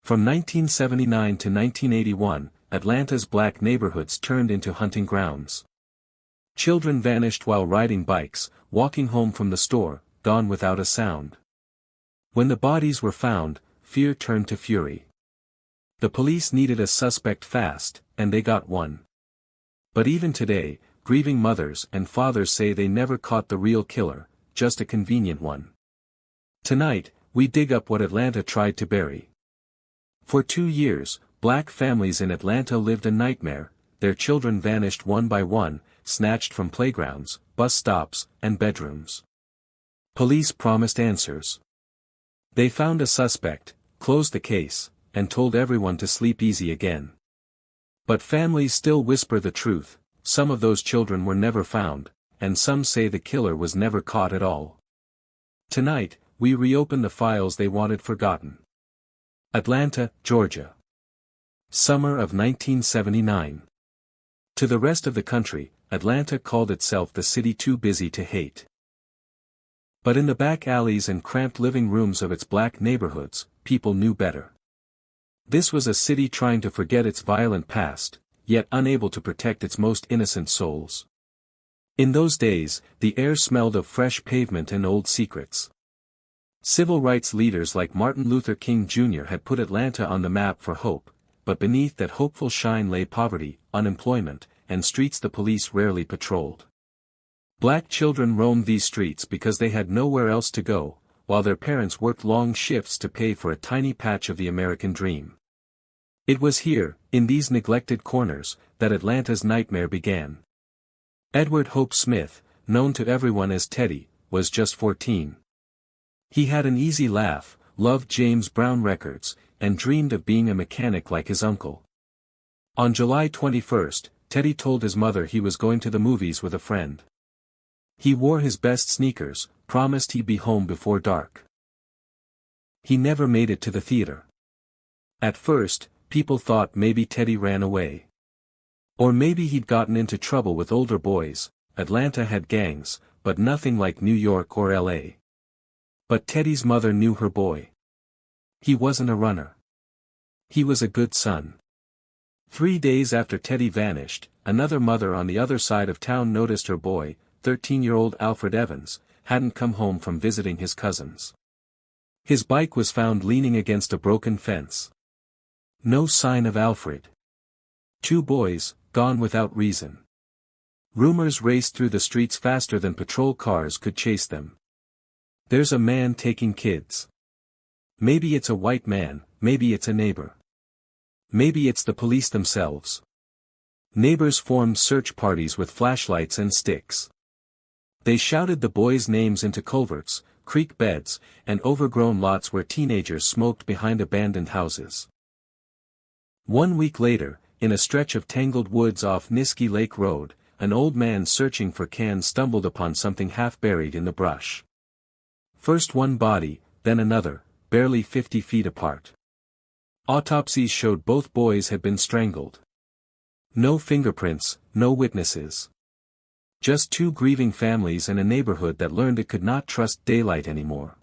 From 1979 to 1981, Atlanta's black neighborhoods turned into hunting grounds. Children vanished while riding bikes, walking home from the store, gone without a sound. When the bodies were found, fear turned to fury. The police needed a suspect fast, and they got one. But even today, grieving mothers and fathers say they never caught the real killer, just a convenient one. Tonight, we dig up what Atlanta tried to bury. For 2 years, black families in Atlanta lived a nightmare. Their children vanished one by one, snatched from playgrounds, bus stops, and bedrooms. Police promised answers. They found a suspect, closed the case, and told everyone to sleep easy again. But families still whisper the truth. Some of those children were never found, and some say the killer was never caught at all. Tonight, we reopen the files they wanted forgotten. Atlanta, Georgia. Summer of 1979. To the rest of the country, Atlanta called itself the city too busy to hate. But in the back alleys and cramped living rooms of its black neighborhoods, people knew better. This was a city trying to forget its violent past, yet unable to protect its most innocent souls. In those days, the air smelled of fresh pavement and old secrets. Civil rights leaders like Martin Luther King Jr. had put Atlanta on the map for hope, but beneath that hopeful shine lay poverty, unemployment, and streets the police rarely patrolled. Black children roamed these streets because they had nowhere else to go, while their parents worked long shifts to pay for a tiny patch of the American dream. It was here, in these neglected corners, that Atlanta's nightmare began. Edward Hope Smith, known to everyone as Teddy, was just 14. He had an easy laugh, loved James Brown records, and dreamed of being a mechanic like his uncle. On July 21st, Teddy told his mother he was going to the movies with a friend. He wore his best sneakers, promised he'd be home before dark. He never made it to the theater. At first, people thought maybe Teddy ran away. Or maybe he'd gotten into trouble with older boys. Atlanta had gangs, but nothing like New York or LA. But Teddy's mother knew her boy. He wasn't a runner. He was a good son. 3 days after Teddy vanished, another mother on the other side of town noticed her boy, 13-year-old Alfred Evans, hadn't come home from visiting his cousins. His bike was found leaning against a broken fence. No sign of Alfred. 2 boys, gone without reason. Rumors raced through the streets faster than patrol cars could chase them. There's a man taking kids. Maybe it's a white man, maybe it's a neighbor. Maybe it's the police themselves. Neighbors formed search parties with flashlights and sticks. They shouted the boys' names into culverts, creek beds, and overgrown lots where teenagers smoked behind abandoned houses. 1 week later, in a stretch of tangled woods off Niskey Lake Road, an old man searching for cans stumbled upon something half buried in the brush. First one body, then another, barely 50 feet apart. Autopsies showed both boys had been strangled. No fingerprints, no witnesses. Just 2 grieving families and a neighborhood that learned it could not trust daylight anymore.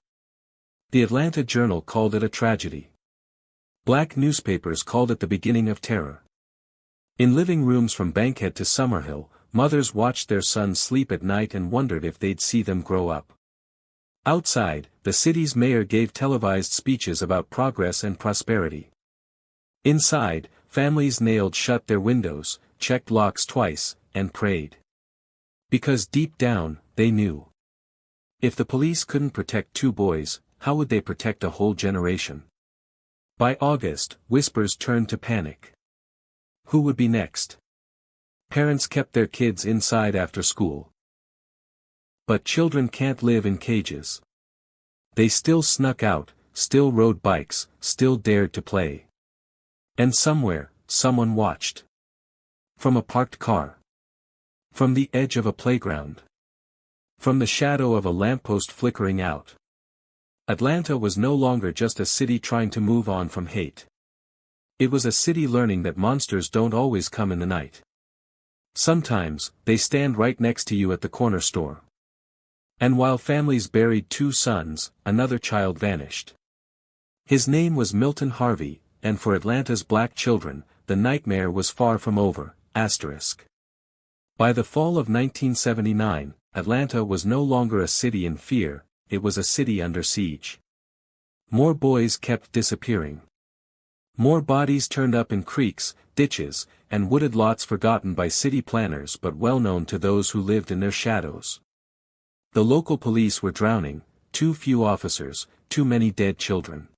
The Atlanta Journal called it a tragedy. Black newspapers called it the beginning of terror. In living rooms from Bankhead to Summerhill, mothers watched their sons sleep at night and wondered if they'd see them grow up. Outside, the city's mayor gave televised speeches about progress and prosperity. Inside, families nailed shut their windows, checked locks twice, and prayed. Because deep down, they knew. If the police couldn't protect 2 boys, how would they protect a whole generation? By August, whispers turned to panic. Who would be next? Parents kept their kids inside after school. But children can't live in cages. They still snuck out, still rode bikes, still dared to play. And somewhere, someone watched. From a parked car. From the edge of a playground. From the shadow of a lamppost flickering out. Atlanta was no longer just a city trying to move on from hate. It was a city learning that monsters don't always come in the night. Sometimes, they stand right next to you at the corner store. And while families buried 2 sons, another child vanished. His name was Milton Harvey, and for Atlanta's black children, the nightmare was far from over. By the fall of 1979, Atlanta was no longer a city in fear, it was a city under siege. More boys kept disappearing. More bodies turned up in creeks, ditches, and wooded lots forgotten by city planners but well known to those who lived in their shadows. The local police were drowning, too few officers, too many dead children.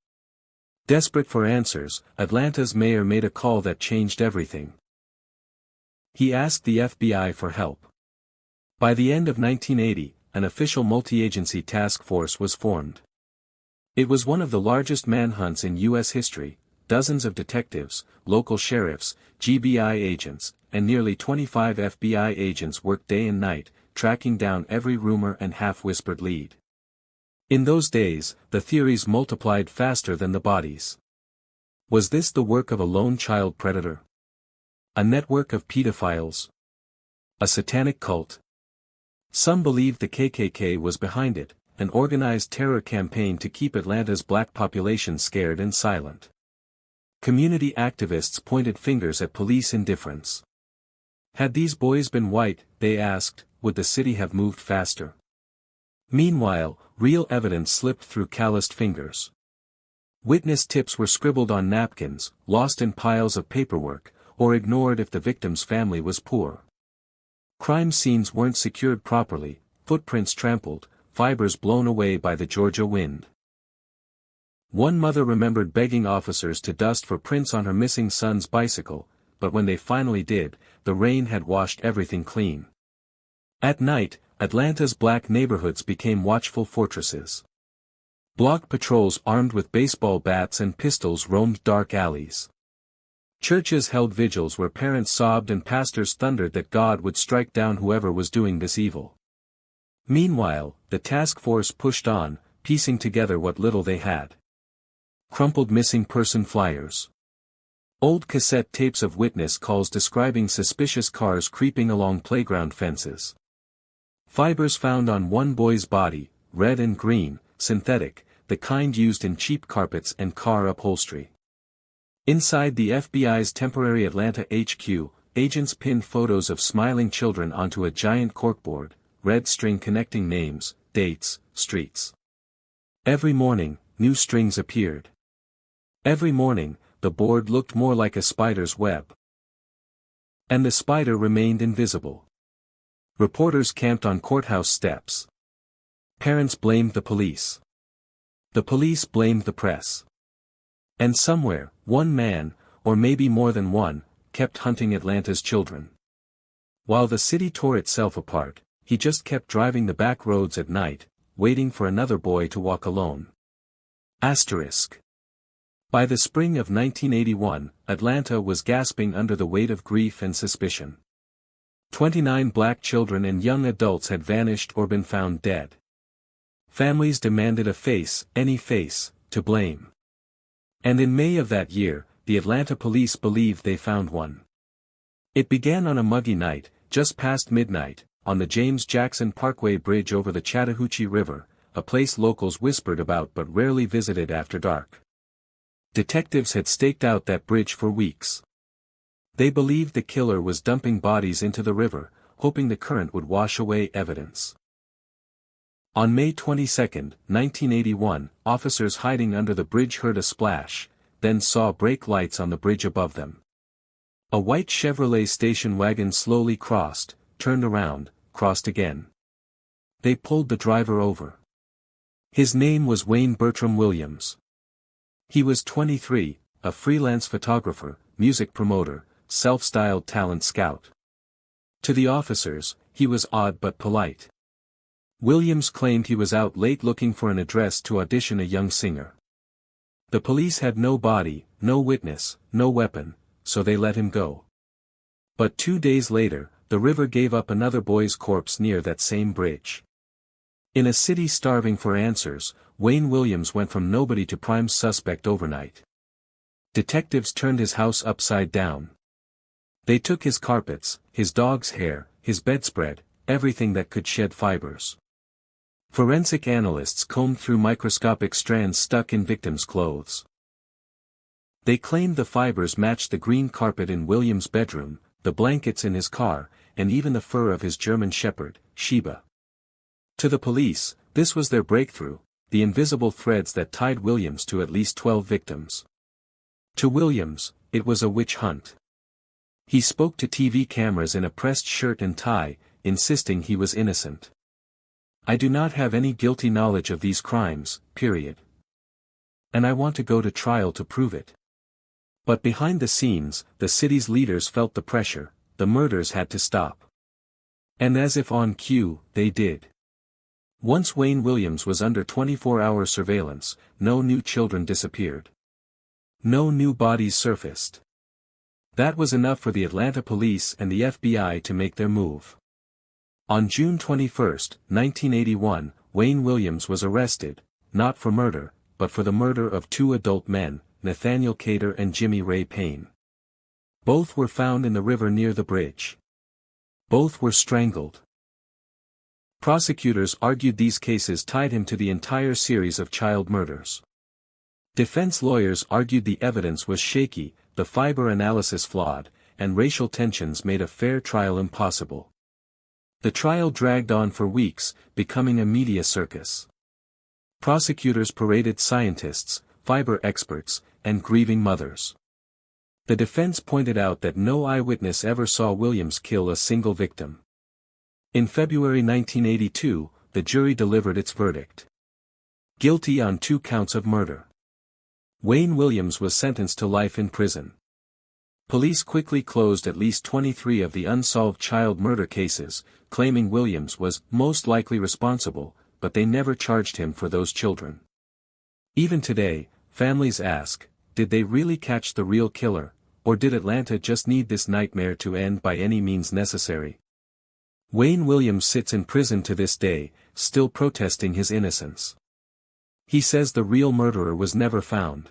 Desperate for answers, Atlanta's mayor made a call that changed everything. He asked the FBI for help. By the end of 1980, an official multi-agency task force was formed. It was one of the largest manhunts in U.S. history. Dozens of detectives, local sheriffs, GBI agents, and nearly 25 FBI agents worked day and night, tracking down every rumor and half-whispered lead. In those days, the theories multiplied faster than the bodies. Was this the work of a lone child predator? A network of pedophiles? A satanic cult? Some believed the KKK was behind it, an organized terror campaign to keep Atlanta's black population scared and silent. Community activists pointed fingers at police indifference. Had these boys been white, they asked, would the city have moved faster? Meanwhile, real evidence slipped through calloused fingers. Witness tips were scribbled on napkins, lost in piles of paperwork, or ignored if the victim's family was poor. Crime scenes weren't secured properly, footprints trampled, fibers blown away by the Georgia wind. One mother remembered begging officers to dust for prints on her missing son's bicycle, but when they finally did, the rain had washed everything clean. At night, Atlanta's black neighborhoods became watchful fortresses. Block patrols armed with baseball bats and pistols roamed dark alleys. Churches held vigils where parents sobbed and pastors thundered that God would strike down whoever was doing this evil. Meanwhile, the task force pushed on, piecing together what little they had. Crumpled missing person flyers. Old cassette tapes of witness calls describing suspicious cars creeping along playground fences. Fibers found on one boy's body, red and green, synthetic, the kind used in cheap carpets and car upholstery. Inside the FBI's temporary Atlanta HQ, agents pinned photos of smiling children onto a giant corkboard, red string connecting names, dates, streets. Every morning, new strings appeared. Every morning, the board looked more like a spider's web. And the spider remained invisible. Reporters camped on courthouse steps. Parents blamed the police. The police blamed the press. And somewhere, one man, or maybe more than one, kept hunting Atlanta's children. While the city tore itself apart, he just kept driving the back roads at night, waiting for another boy to walk alone. By the spring of 1981, Atlanta was gasping under the weight of grief and suspicion. 29 black children and young adults had vanished or been found dead. Families demanded a face, any face, to blame. And in May of that year, the Atlanta police believed they found one. It began on a muggy night, just past midnight, on the James Jackson Parkway Bridge over the Chattahoochee River, a place locals whispered about but rarely visited after dark. Detectives had staked out that bridge for weeks. They believed the killer was dumping bodies into the river, hoping the current would wash away evidence. On May 22, 1981, officers hiding under the bridge heard a splash, then saw brake lights on the bridge above them. A white Chevrolet station wagon slowly crossed, turned around, crossed again. They pulled the driver over. His name was Wayne Bertram Williams. He was 23, a freelance photographer, music promoter, self-styled talent scout. To the officers, he was odd but polite. Williams claimed he was out late looking for an address to audition a young singer. The police had no body, no witness, no weapon, so they let him go. But 2 days later, the river gave up another boy's corpse near that same bridge. In a city starving for answers, Wayne Williams went from nobody to prime suspect overnight. Detectives turned his house upside down. They took his carpets, his dog's hair, his bedspread, everything that could shed fibers. Forensic analysts combed through microscopic strands stuck in victims' clothes. They claimed the fibers matched the green carpet in Williams' bedroom, the blankets in his car, and even the fur of his German shepherd, Sheba. To the police, this was their breakthrough, the invisible threads that tied Williams to at least 12 victims. To Williams, it was a witch hunt. He spoke to TV cameras in a pressed shirt and tie, insisting he was innocent. "I do not have any guilty knowledge of these crimes, period. And I want to go to trial to prove it." But behind the scenes, the city's leaders felt the pressure, the murders had to stop. And as if on cue, they did. Once Wayne Williams was under 24-hour surveillance, no new children disappeared. No new bodies surfaced. That was enough for the Atlanta police and the FBI to make their move. On June 21, 1981, Wayne Williams was arrested, not for murder, but for the murder of two adult men, Nathaniel Cater and Jimmy Ray Payne. Both were found in the river near the bridge. Both were strangled. Prosecutors argued these cases tied him to the entire series of child murders. Defense lawyers argued the evidence was shaky, the fiber analysis flawed, and racial tensions made a fair trial impossible. The trial dragged on for weeks, becoming a media circus. Prosecutors paraded scientists, fiber experts, and grieving mothers. The defense pointed out that no eyewitness ever saw Williams kill a single victim. In February 1982, the jury delivered its verdict. Guilty on 2 counts of murder. Wayne Williams was sentenced to life in prison. Police quickly closed at least 23 of the unsolved child murder cases, claiming Williams was most likely responsible, but they never charged him for those children. Even today, families ask, did they really catch the real killer, or did Atlanta just need this nightmare to end by any means necessary? Wayne Williams sits in prison to this day, still protesting his innocence. He says the real murderer was never found.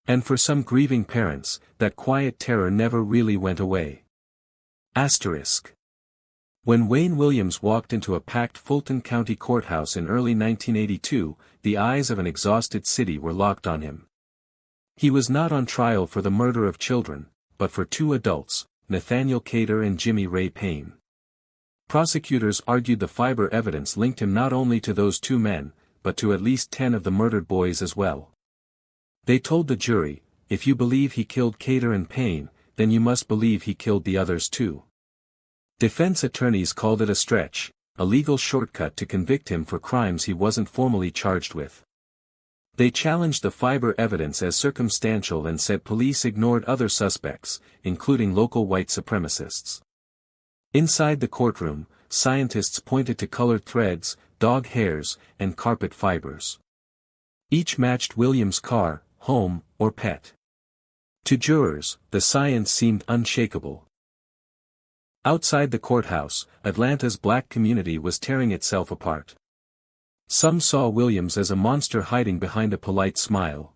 And for some grieving parents, that quiet terror never really went away. Asterisk. When Wayne Williams walked into a packed Fulton County courthouse in early 1982, the eyes of an exhausted city were locked on him. He was not on trial for the murder of children, but for 2 adults, Nathaniel Cater and Jimmy Ray Payne. Prosecutors argued the fiber evidence linked him not only to those 2 men, but to at least 10 of the murdered boys as well. They told the jury, if you believe he killed Cater and Payne, then you must believe he killed the others too. Defense attorneys called it a stretch, a legal shortcut to convict him for crimes he wasn't formally charged with. They challenged the fiber evidence as circumstantial and said police ignored other suspects, including local white supremacists. Inside the courtroom, scientists pointed to colored threads, dog hairs, and carpet fibers. Each matched Williams' car, home, or pet. To jurors, the science seemed unshakable. Outside the courthouse, Atlanta's black community was tearing itself apart. Some saw Williams as a monster hiding behind a polite smile.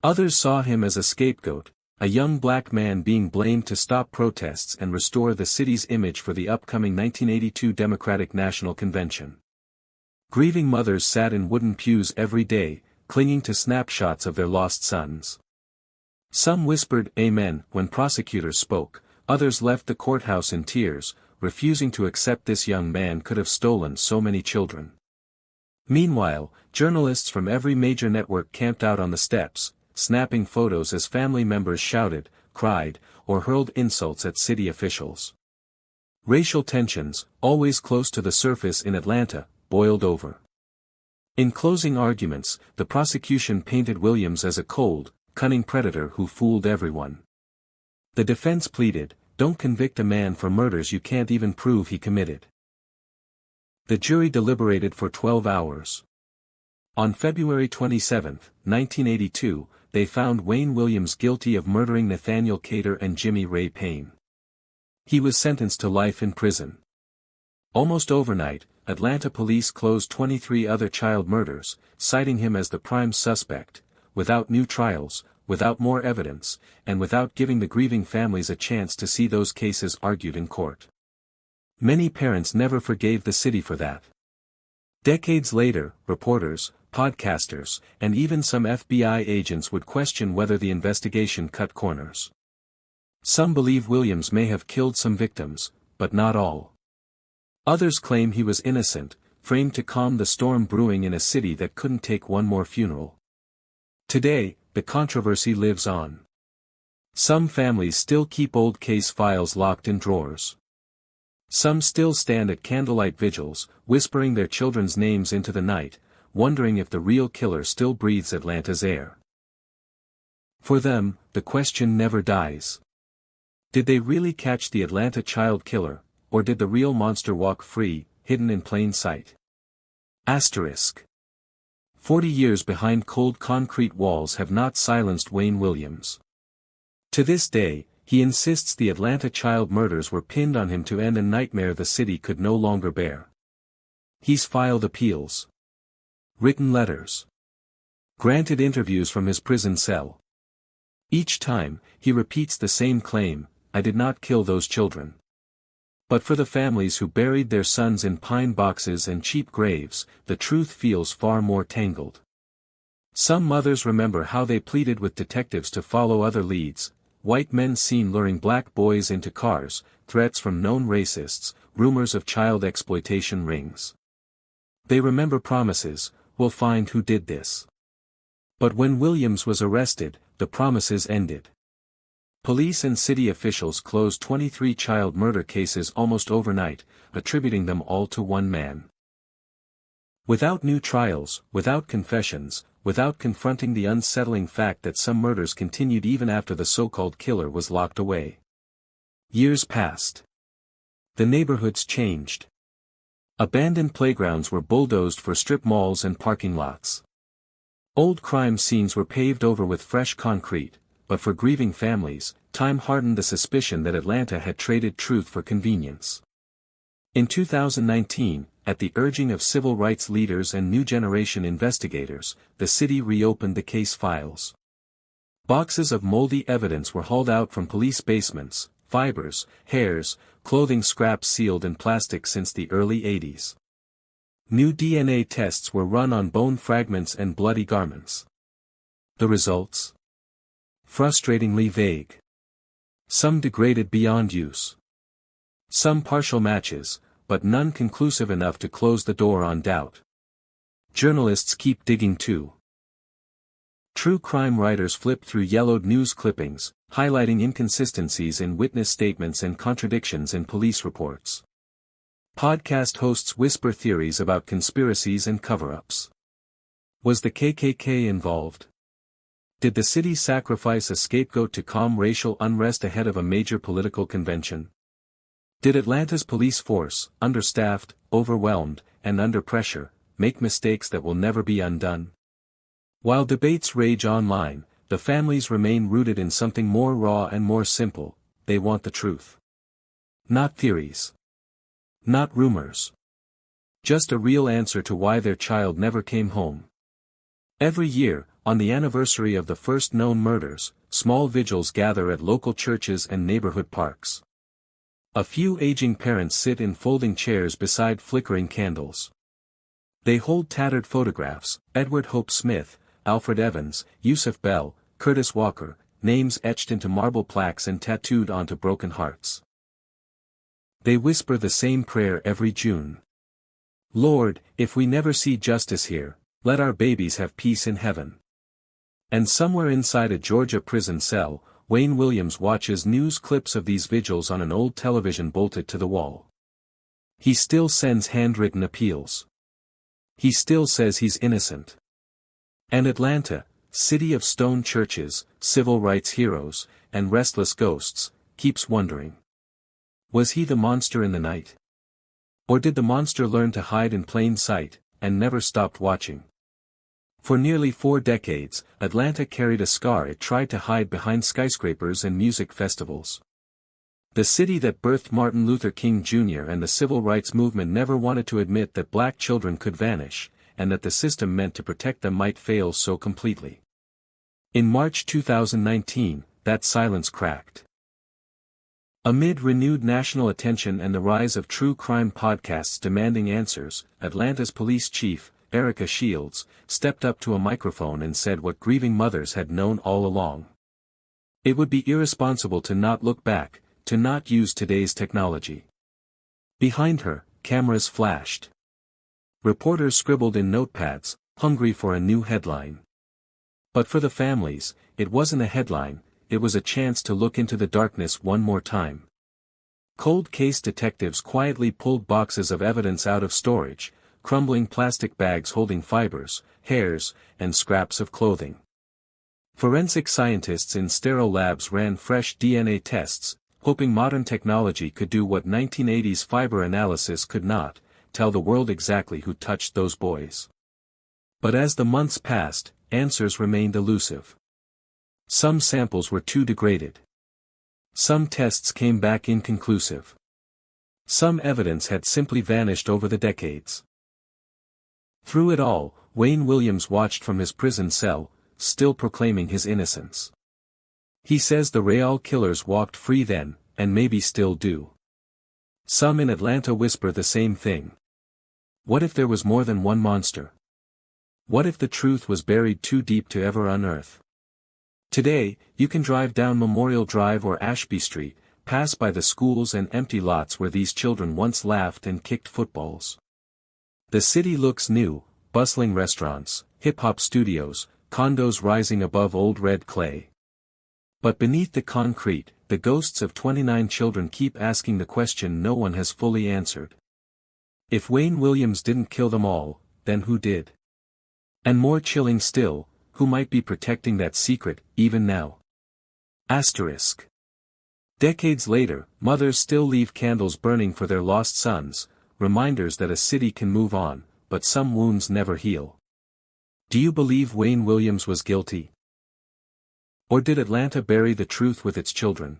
Others saw him as a scapegoat, a young black man being blamed to stop protests and restore the city's image for the upcoming 1982 Democratic National Convention. Grieving mothers sat in wooden pews every day, clinging to snapshots of their lost sons. Some whispered amen when prosecutors spoke, others left the courthouse in tears, refusing to accept this young man could have stolen so many children. Meanwhile, journalists from every major network camped out on the steps, snapping photos as family members shouted, cried, or hurled insults at city officials. Racial tensions, always close to the surface in Atlanta, boiled over. In closing arguments, the prosecution painted Williams as a cold, cunning predator who fooled everyone. The defense pleaded, don't convict a man for murders you can't even prove he committed. The jury deliberated for 12 hours. On February 27, 1982, they found Wayne Williams guilty of murdering Nathaniel Cater and Jimmy Ray Payne. He was sentenced to life in prison. Almost overnight, Atlanta police closed 23 other child murders, citing him as the prime suspect, without new trials, without more evidence, and without giving the grieving families a chance to see those cases argued in court. Many parents never forgave the city for that. Decades later, reporters, podcasters, and even some FBI agents would question whether the investigation cut corners. Some believe Williams may have killed some victims, but not all. Others claim he was innocent, framed to calm the storm brewing in a city that couldn't take one more funeral. Today, the controversy lives on. Some families still keep old case files locked in drawers. Some still stand at candlelight vigils, whispering their children's names into the night, wondering if the real killer still breathes Atlanta's air. For them, the question never dies. Did they really catch the Atlanta child killer, or did the real monster walk free, hidden in plain sight? Asterisk. 40 years behind cold concrete walls have not silenced Wayne Williams. To this day, he insists the Atlanta child murders were pinned on him to end a nightmare the city could no longer bear. He's filed appeals, written letters, granted interviews from his prison cell. Each time, he repeats the same claim: I did not kill those children. But for the families who buried their sons in pine boxes and cheap graves, the truth feels far more tangled. Some mothers remember how they pleaded with detectives to follow other leads: white men seen luring black boys into cars, threats from known racists, rumors of child exploitation rings. They remember promises: we'll find who did this. But when Williams was arrested, the promises ended. Police and city officials closed 23 child murder cases almost overnight, attributing them all to one man. Without new trials, without confessions, without confronting the unsettling fact that some murders continued even after the so-called killer was locked away. Years passed. The neighborhoods changed. Abandoned playgrounds were bulldozed for strip malls and parking lots. Old crime scenes were paved over with fresh concrete, but for grieving families, time hardened the suspicion that Atlanta had traded truth for convenience. In 2019, at the urging of civil rights leaders and new generation investigators, the city reopened the case files. Boxes of moldy evidence were hauled out from police basements: fibers, hairs, clothing scraps sealed in plastic since the early 80s. New DNA tests were run on bone fragments and bloody garments. The results? Frustratingly vague. Some degraded beyond use. Some partial matches, but none conclusive enough to close the door on doubt. Journalists keep digging too. True crime writers flip through yellowed news clippings, highlighting inconsistencies in witness statements and contradictions in police reports. Podcast hosts whisper theories about conspiracies and cover-ups. Was the KKK involved? Did the city sacrifice a scapegoat to calm racial unrest ahead of a major political convention? Did Atlanta's police force, understaffed, overwhelmed, and under pressure, make mistakes that will never be undone? While debates rage online, the families remain rooted in something more raw and more simple: they want the truth. Not theories. Not rumors. Just a real answer to why their child never came home. Every year, on the anniversary of the first known murders, small vigils gather at local churches and neighborhood parks. A few aging parents sit in folding chairs beside flickering candles. They hold tattered photographs: Edward Hope Smith, Alfred Evans, Yusuf Bell, Curtis Walker, names etched into marble plaques and tattooed onto broken hearts. They whisper the same prayer every June. Lord, if we never see justice here, let our babies have peace in heaven. And somewhere inside a Georgia prison cell, Wayne Williams watches news clips of these vigils on an old television bolted to the wall. He still sends handwritten appeals. He still says he's innocent. And Atlanta, city of stone churches, civil rights heroes, and restless ghosts, keeps wondering. Was he the monster in the night? Or did the monster learn to hide in plain sight, and never stopped watching? For nearly 4 decades, Atlanta carried a scar it tried to hide behind skyscrapers and music festivals. The city that birthed Martin Luther King Jr. and the civil rights movement never wanted to admit that black children could vanish, and that the system meant to protect them might fail so completely. In March 2019, that silence cracked. Amid renewed national attention and the rise of true crime podcasts demanding answers, Atlanta's police chief, Erica Shields, stepped up to a microphone and said what grieving mothers had known all along. It would be irresponsible to not look back, to not use today's technology. Behind her, cameras flashed. Reporters scribbled in notepads, hungry for a new headline. But for the families, it wasn't a headline, it was a chance to look into the darkness one more time. Cold case detectives quietly pulled boxes of evidence out of storage, crumbling plastic bags holding fibers, hairs, and scraps of clothing. Forensic scientists in sterile labs ran fresh DNA tests, hoping modern technology could do what 1980s fiber analysis could not, tell the world exactly who touched those boys. But as the months passed, answers remained elusive. Some samples were too degraded. Some tests came back inconclusive. Some evidence had simply vanished over the decades. Through it all, Wayne Williams watched from his prison cell, still proclaiming his innocence. He says the Real killers walked free then, and maybe still do. Some in Atlanta whisper the same thing. What if there was more than one monster? What if the truth was buried too deep to ever unearth? Today, you can drive down Memorial Drive or Ashby Street, pass by the schools and empty lots where these children once laughed and kicked footballs. The city looks new, bustling restaurants, hip-hop studios, condos rising above old red clay. But beneath the concrete, the ghosts of 29 children keep asking the question no one has fully answered. If Wayne Williams didn't kill them all, then who did? And more chilling still, who might be protecting that secret, even now? Asterisk. Decades later, mothers still leave candles burning for their lost sons, reminders that a city can move on, but some wounds never heal. Do you believe Wayne Williams was guilty? Or did Atlanta bury the truth with its children?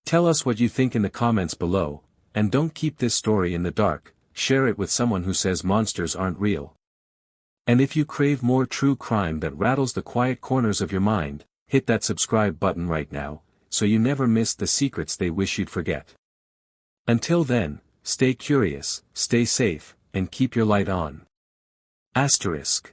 Tell us what you think in the comments below, and don't keep this story in the dark, share it with someone who says monsters aren't real. And if you crave more true crime that rattles the quiet corners of your mind, hit that subscribe button right now, so you never miss the secrets they wish you'd forget. Until then, stay curious, stay safe, and keep your light on. Asterisk.